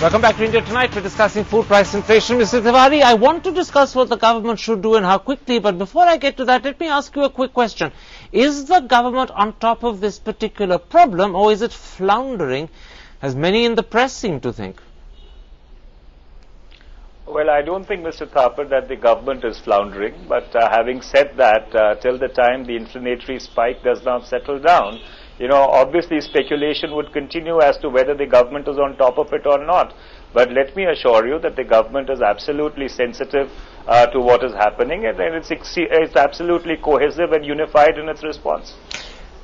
Welcome back to India Tonight. We're discussing food price inflation. Mr. Tiwari, I want to discuss what the government should do and how quickly, but before I get to that, let me ask you a quick question. Is the government on top of this particular problem, or is it floundering, as many in the press seem to think? Well, I don't think, Mr. Thapar, that the government is floundering, but having said that, till the time the inflationary spike does not settle down, obviously speculation would continue as to whether the government is on top of it or not. But let me assure you that the government is absolutely sensitive to what is happening, and it's absolutely cohesive and unified in its response.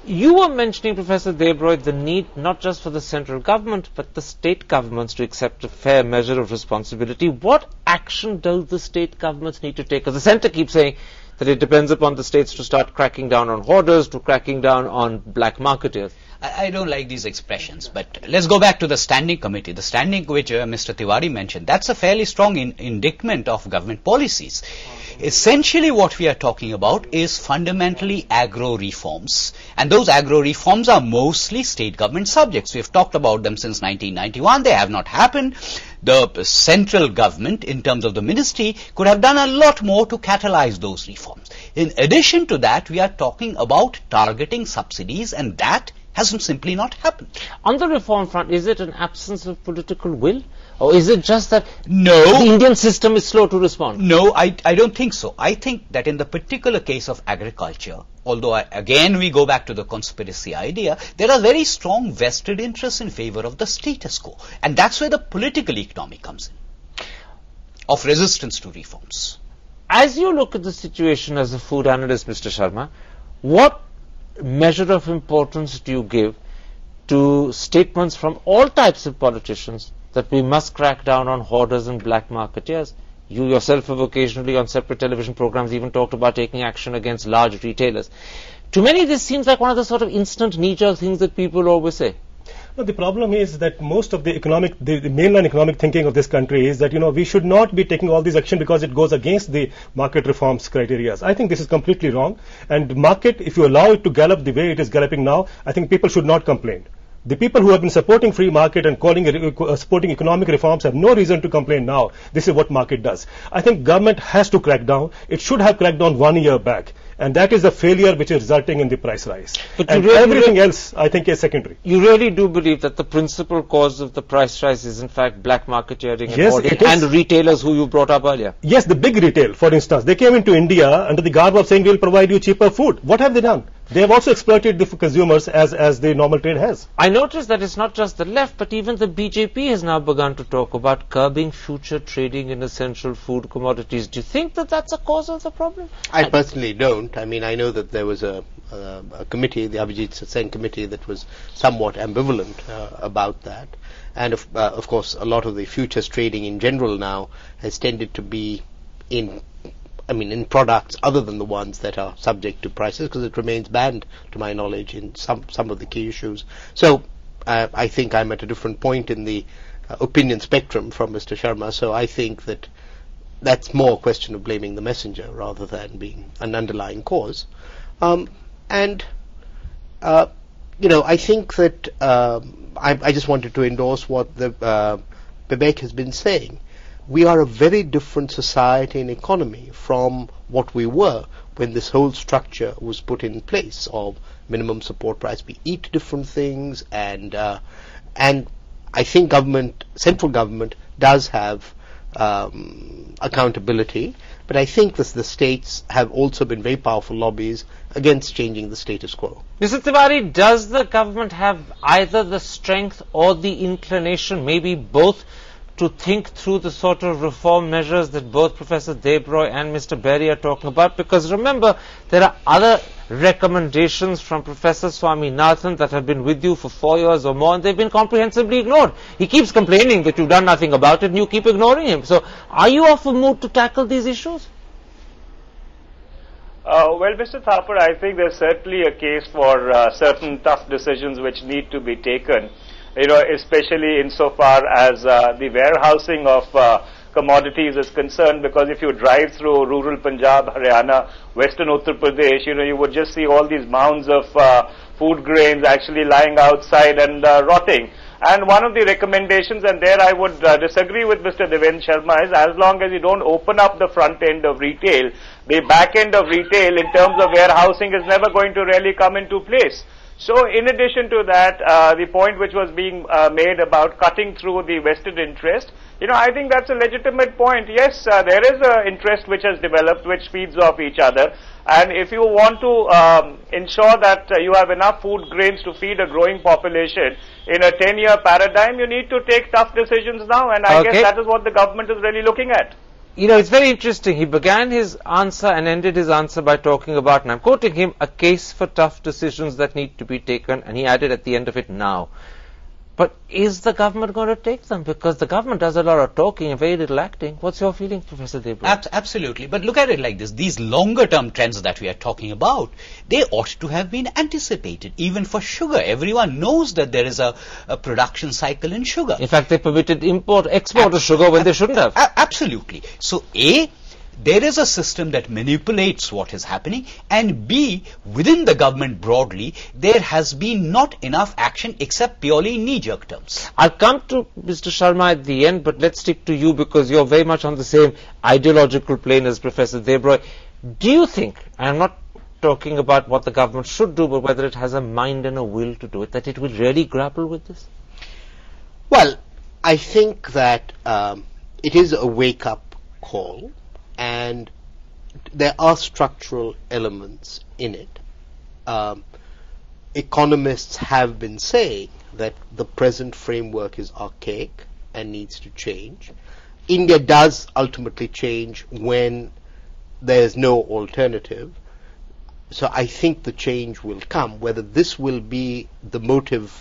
You were mentioning, Professor Debroy, the need not just for the central government, but the state governments to accept a fair measure of responsibility. What action do the state governments need to take? Because the centre keeps saying that it depends upon the states to start cracking down on hoarders, to cracking down on black marketers. I don't like these expressions, but let's go back to the standing committee. The standing which Mr. Tiwari mentioned, that's a fairly strong indictment of government policies. Essentially what we are talking about is fundamentally agro reforms, and those agro reforms are mostly state government subjects. We have talked about them since 1991. They have not happened. The central government, in terms of the ministry, could have done a lot more to catalyze those reforms. In addition to that, we are talking about targeting subsidies, and that has simply not happened. On the reform front, is it an absence of political will? Or is it just that the Indian system is slow to respond? No, I don't think so. I think that in the particular case of agriculture, although again we go back to the conspiracy idea, there are very strong vested interests in favor of the status quo. And that's where the political economy comes in, of resistance to reforms. As you look at the situation as a food analyst, Mr. Sharma, what measure of importance do you give to statements from all types of politicians that we must crack down on hoarders and black marketeers? You yourself have occasionally on separate television programs even talked about taking action against large retailers. To many, this seems like one of the sort of instant knee-jerk things that people always say. No, the problem is that most of the mainline economic thinking of this country is that, we should not be taking all these action because it goes against the market reforms criteria. I think this is completely wrong. And market, if you allow it to gallop the way it is galloping now, I think people should not complain. The people who have been supporting free market and supporting economic reforms have no reason to complain now. This is what market does. I think government has to crack down. It should have cracked down 1 year back. And that is a failure which is resulting in the price rise. But and everything else, I think, is secondary. You really do believe that the principal cause of the price rise is, in fact, black marketeering and retailers who you brought up earlier? Yes, the big retail, for instance. They came into India under the garb of saying, we'll provide you cheaper food. What have they done? They have also exploited the consumers as the normal trade has. I noticed that it's not just the left, but even the BJP has now begun to talk about curbing future trading in essential food commodities. Do you think that that's a cause of the problem? I personally don't. I mean, I know that there was a committee, the Abhijit Sen committee, that was somewhat ambivalent about that. And of course, a lot of the futures trading in general now has tended to be in products other than the ones that are subject to prices, because it remains banned, to my knowledge, in some of the key issues. So I think I'm at a different point in the opinion spectrum from Mr. Sharma. So I think that that's more a question of blaming the messenger rather than being an underlying cause. I think that I just wanted to endorse what Vivek has been saying. We are a very different society and economy from what we were when this whole structure was put in place of minimum support price. We eat different things, and I think central government does have accountability, but I think that the states have also been very powerful lobbies against changing the status quo. Mr. Tiwari, does the government have either the strength or the inclination, maybe both, to think through the sort of reform measures that both Professor Debroy and Mr. Berry are talking about? Because remember, there are other recommendations from Professor Swaminathan that have been with you for 4 years or more, and they've been comprehensively ignored. He keeps complaining that you've done nothing about it, and you keep ignoring him. So, are you of a mood to tackle these issues? Well, Mr. Thapar, I think there's certainly a case for certain tough decisions which need to be taken. Especially insofar as the warehousing of commodities is concerned, because if you drive through rural Punjab, Haryana, western Uttar Pradesh, you would just see all these mounds of food grains actually lying outside and rotting. And one of the recommendations, and there I would disagree with Mr. Devendra Sharma, is as long as you don't open up the front end of retail, the back end of retail in terms of warehousing is never going to really come into place. So in addition to that, the point which was being made about cutting through the vested interest, I think that's a legitimate point. Yes, there is an interest which has developed which feeds off each other. And if you want to ensure that you have enough food grains to feed a growing population in a 10-year paradigm, you need to take tough decisions now. And I guess that is what the government is really looking at. It's very interesting. He began his answer and ended his answer by talking about, and I'm quoting him, a case for tough decisions that need to be taken, and he added at the end of it, now. But is the government going to take them? Because the government does a lot of talking and very little acting. What's your feeling, Professor Debroy? Absolutely. But look at it like this. These longer-term trends that we are talking about, they ought to have been anticipated. Even for sugar, everyone knows that there is a production cycle in sugar. In fact, they permitted export of sugar when they shouldn't have. Absolutely. So, A, there is a system that manipulates what is happening, and B, within the government broadly, there has been not enough action except purely knee-jerk terms. I'll come to Mr. Sharma at the end, but let's stick to you because you're very much on the same ideological plane as Professor Debroy. Do you think, and I'm not talking about what the government should do, but whether it has a mind and a will to do it, that it will really grapple with this? Well, I think that it is a wake-up call. And there are structural elements in it. Economists have been saying that the present framework is archaic and needs to change. India does ultimately change when there is no alternative. So I think the change will come. Whether this will be the motive,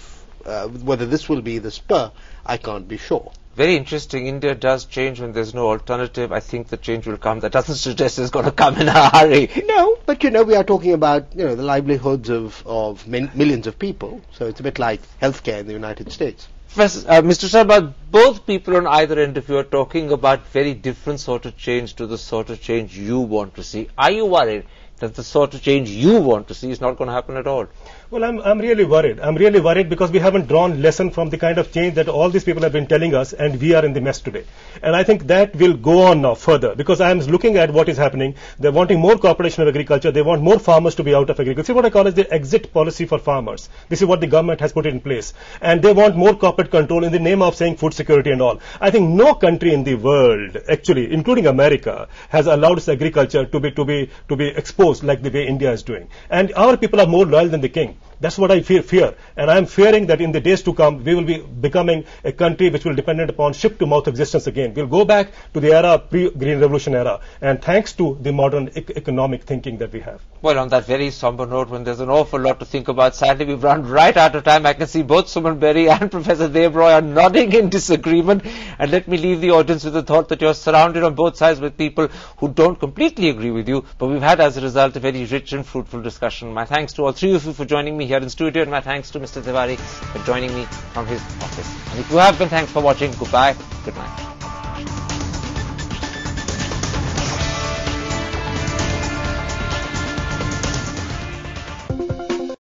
whether this will be the spur, I can't be sure. Very interesting. India does change when there's no alternative. I think the change will come. That doesn't suggest it's going to come in a hurry. No, but we are talking about the livelihoods of millions of people. So it's a bit like healthcare in the United States. Mr. Sharma, both people on either end of you are talking about very different sort of change to the sort of change you want to see. Are you worried that the sort of change you want to see is not going to happen at all? Well, I'm really worried. I'm really worried because we haven't drawn lesson from the kind of change that all these people have been telling us, and we are in the mess today. And I think that will go on now further because I am looking at what is happening. They're wanting more cooperation of agriculture. They want more farmers to be out of agriculture. This is what I call as the exit policy for farmers. This is what the government has put in place. And they want more corporate control in the name of saying food security and all. I think no country in the world, actually, including America, has allowed its agriculture to be exposed like the way India is doing. And our people are more loyal than the king. That's what I fear. And I'm fearing that in the days to come, we will be becoming a country which will be dependent upon ship-to-mouth existence again. We'll go back to the era, pre-Green Revolution era, and thanks to the modern economic thinking that we have. Well, on that very somber note, when there's an awful lot to think about, sadly we've run right out of time. I can see both Suman Berry and Professor Debroy are nodding in disagreement. And let me leave the audience with the thought that you're surrounded on both sides with people who don't completely agree with you, but we've had as a result a very rich and fruitful discussion. My thanks to all three of you for joining me here in studio, and my thanks to Mr. Tiwari for joining me from his office. And if you have been, thanks for watching. Goodbye. Good night.